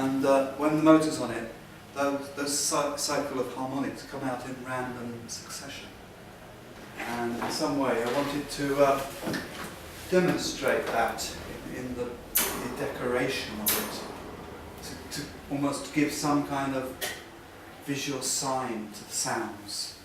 And when the motor's on it, those cycle of harmonics come out in random succession. And in some way I wanted to demonstrate that in the decoration of it, to almost give some kind of visual sign to the sounds.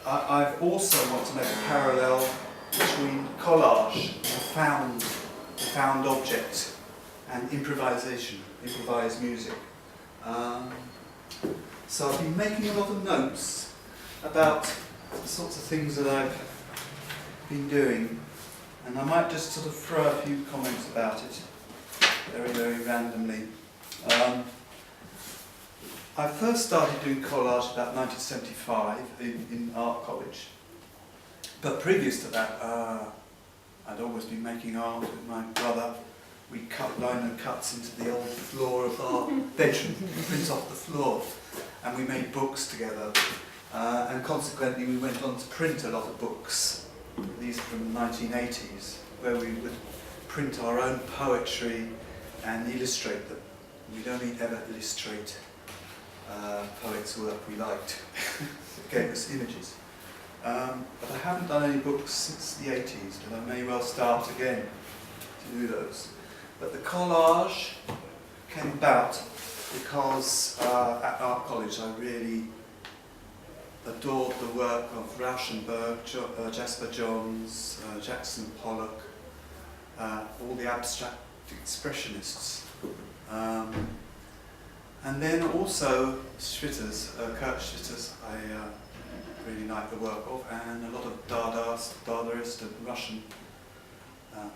I also want to make a parallel between collage, the found object, and improvisation, improvised music. So I've been making a lot of notes about the sorts of things that I've been doing, and I might just sort of throw a few comments about it very, very randomly. I first started doing collage about 1975 in art college, but previous to that I'd always been making art with my brother. We cut lino cuts into the old floor of our bedroom, print off the floor, and we made books together, and consequently we went on to print a lot of books. These are from the 1980s, where we would print our own poetry and illustrate them. We'd only ever illustrate poets' work we liked. It gave us images. But I haven't done any books since the 80s, but I may well start again to do those. But the collage came about because at art college I really adored the work of Rauschenberg, Jasper Johns, Jackson Pollock, all the abstract expressionists. And then also Kurt Schwitter's I really like the work of, and a lot of Dadaist and Russian,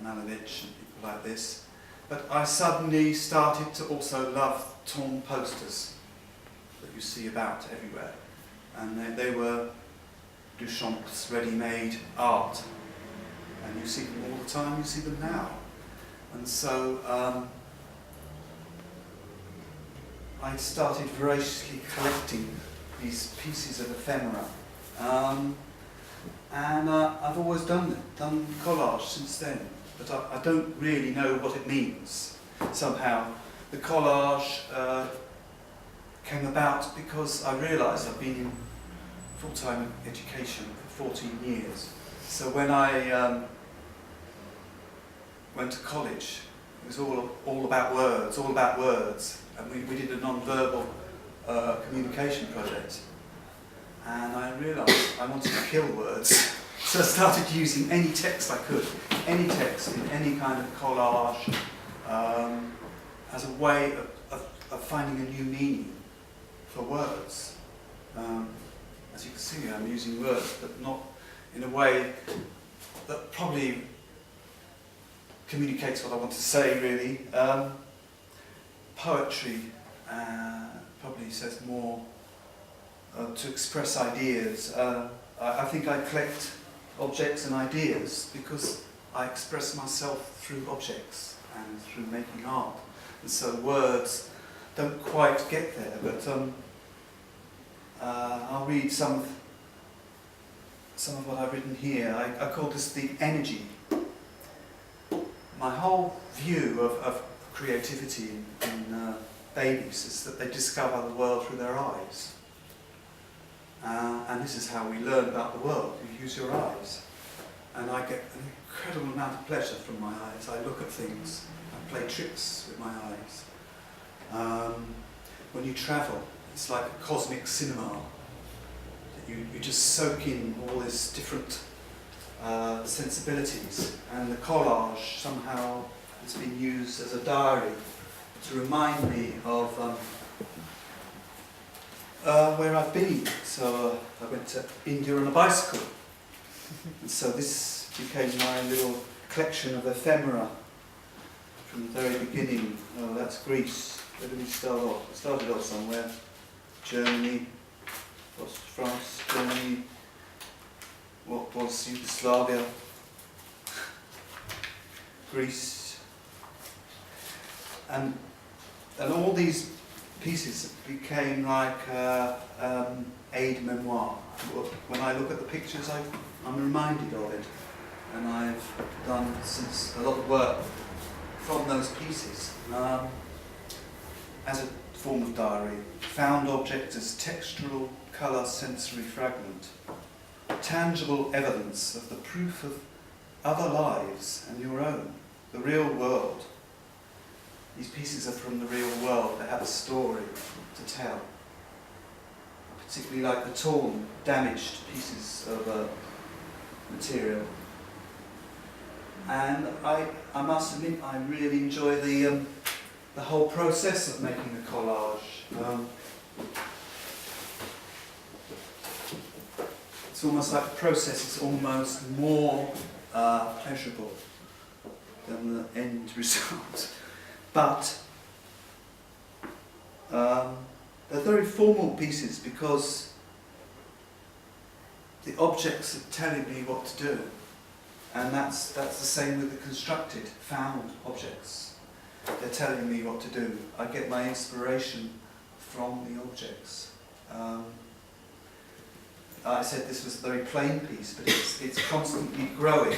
Malevich and people like this. But I suddenly started to also love torn posters that you see about everywhere. And they were Duchamp's ready-made art. And you see them all the time, you see them now. And so I started voraciously collecting these pieces of ephemera. And I've always done collage since then, but I don't really know what it means. Somehow the collage came about because I realised I've been in full-time education for 14 years. So when I went to college, it was all about words, and we did a non-verbal communication project. And I realised I wanted to kill words, so I started using any text I could, any text in any kind of collage, as a way of finding a new meaning for words. As you can see, I'm using words, but not in a way that probably communicates what I want to say, really. Poetry probably says more to express ideas. I think I collect objects and ideas because I express myself through objects and through making art. And so words don't quite get there, but I'll read some of what I've written here. I call this the energy. My whole view of creativity in babies is that they discover the world through their eyes. And this is how we learn about the world. You use your eyes. And I get an incredible amount of pleasure from my eyes. I look at things, I play tricks with my eyes. When you travel, it's like a cosmic cinema. You just soak in all these different sensibilities, and the collage somehow has been used as a diary to remind me of where I've been. So I went to India on a bicycle, and so this became my little collection of ephemera from the very beginning. Oh, that's Greece. Where did we start off? We started off somewhere. Germany, France, Germany, what was Yugoslavia, Greece, and all these pieces became like aide-memoire. When I look at the pictures, I'm reminded of it, and I've done since a lot of work from those pieces as a form of diary. Found object as textural colour sensory fragment. Tangible evidence of the proof of other lives and your own, the real world. These pieces are from the real world, they have a story to tell. I particularly like the torn, damaged pieces of material. And I must admit, I really enjoy the whole process of making the collage. It's almost like the process is almost more pleasurable than the end result. But they're very formal pieces because the objects are telling me what to do. And that's the same with the constructed, found objects. They're telling me what to do. I get my inspiration from the objects. I said this was a very plain piece, but it's constantly growing.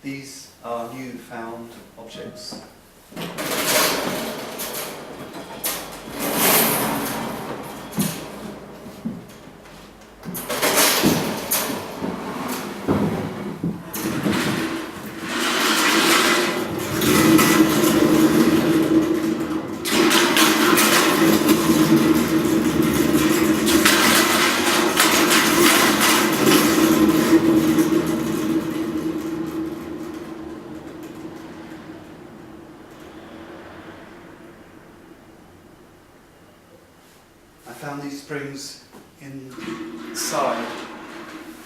These are new found objects. I found these springs inside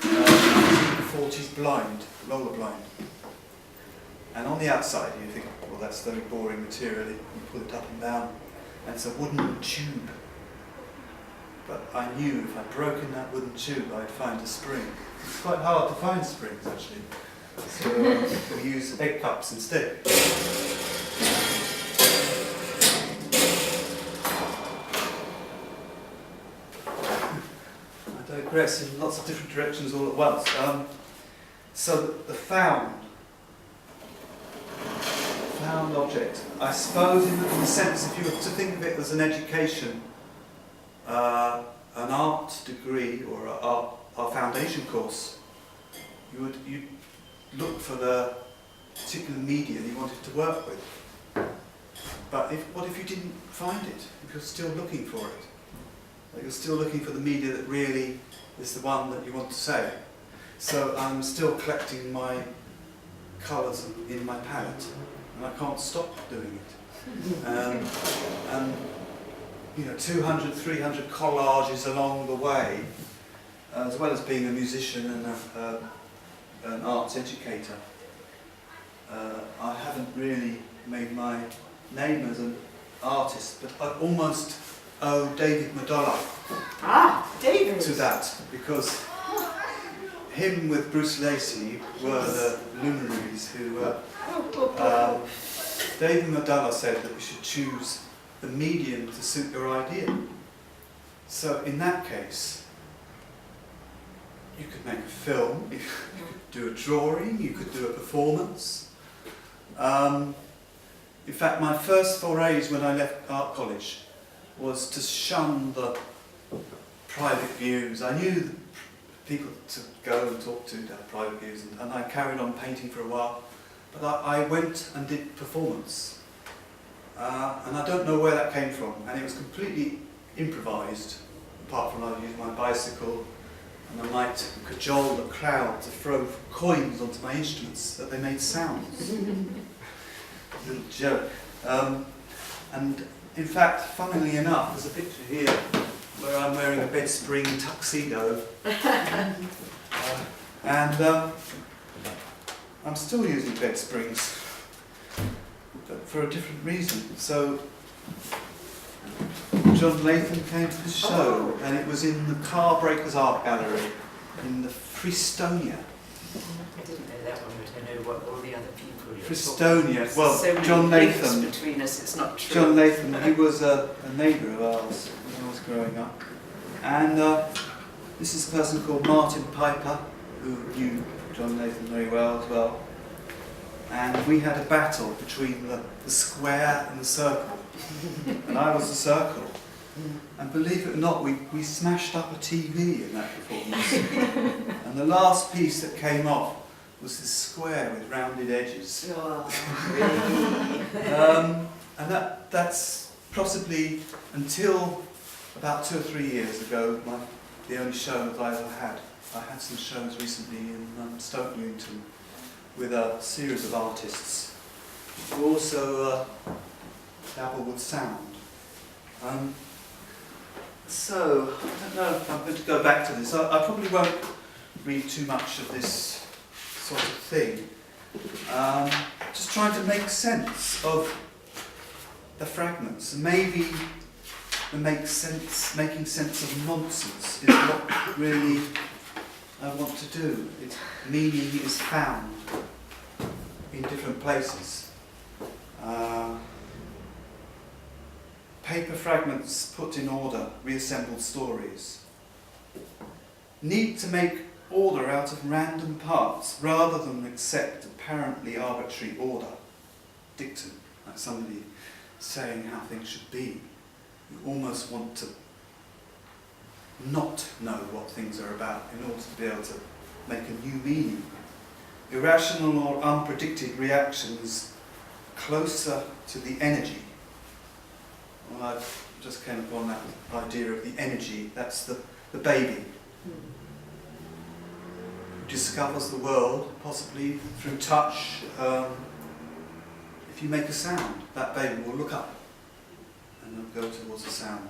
a 1940s blind, roller blind. And on the outside you think, well, that's very boring material, you pull it up and down, and it's a wooden tube. But I knew if I'd broken that wooden tube I'd find a spring. It's quite hard to find springs actually, so we use egg cups instead. Digress in lots of different directions all at once. So the found object, I suppose in the sense, if you were to think of it as an education, an art degree or a foundation course, you'd look for the particular media you wanted to work with. But what if you didn't find it? If you're still looking for it? You're still looking for the media that really is the one that you want to say. So I'm still collecting my colours in my palette, and I can't stop doing it. And you know, 200, 300 collages along the way, as well as being a musician and an arts educator. I haven't really made my name as an artist, but I almost owe David Madolla David. to that, because him with Bruce Lacey were the luminaries who David Madolla said that we should choose the medium to suit your idea. So in that case, you could make a film, you could do a drawing, you could do a performance. In fact, my first forays when I left art college was to shun the private views. I knew the people to go and talk to have private views, and I carried on painting for a while, but I went and did performance. And I don't know where that came from, and it was completely improvised, apart from I used my bicycle, and I might cajole the crowd to throw coins onto my instruments so that they made sounds. Little joke. And in fact, funnily enough, there's a picture here where I'm wearing a bed spring tuxedo, and I'm still using bed springs, but for a different reason. So John Latham came to the show, and it was in the Car Breakers Art Gallery in the Frestonia. I didn't know that one, but I know what all the other people. Frestonia. Well, so many John links Latham. between us, it's not true. John Latham, he was a neighbour of ours when I was growing up. And this is a person called Martin Piper, who knew John Latham very well as well. and we had a battle between the square and the circle, and I was the circle. And believe it or not, we smashed up a TV in that performance. And the last piece that came off was this square with rounded edges. Oh, really? And that's possibly, until about 2 or 3 years ago, the only show that I ever had. I had some shows recently in Stoke Newington with a series of artists who also dabble with sound. So, I don't know if I'm going to go back to this. I probably won't read too much of this sort of thing. Just trying to make sense of the fragments. And maybe making sense of nonsense is what really I want to do. Meaning is found in different places. Paper fragments put in order, reassembled stories. Need to make order out of random parts rather than accept apparently arbitrary order. Dictum, like somebody saying how things should be. You almost want to not know what things are about in order to be able to make a new meaning. Irrational or unpredicted reactions closer to the energy. Well, I just came upon that idea of the energy. That's the baby who discovers the world, possibly through touch. If you make a sound, that baby will look up and will go towards the sound.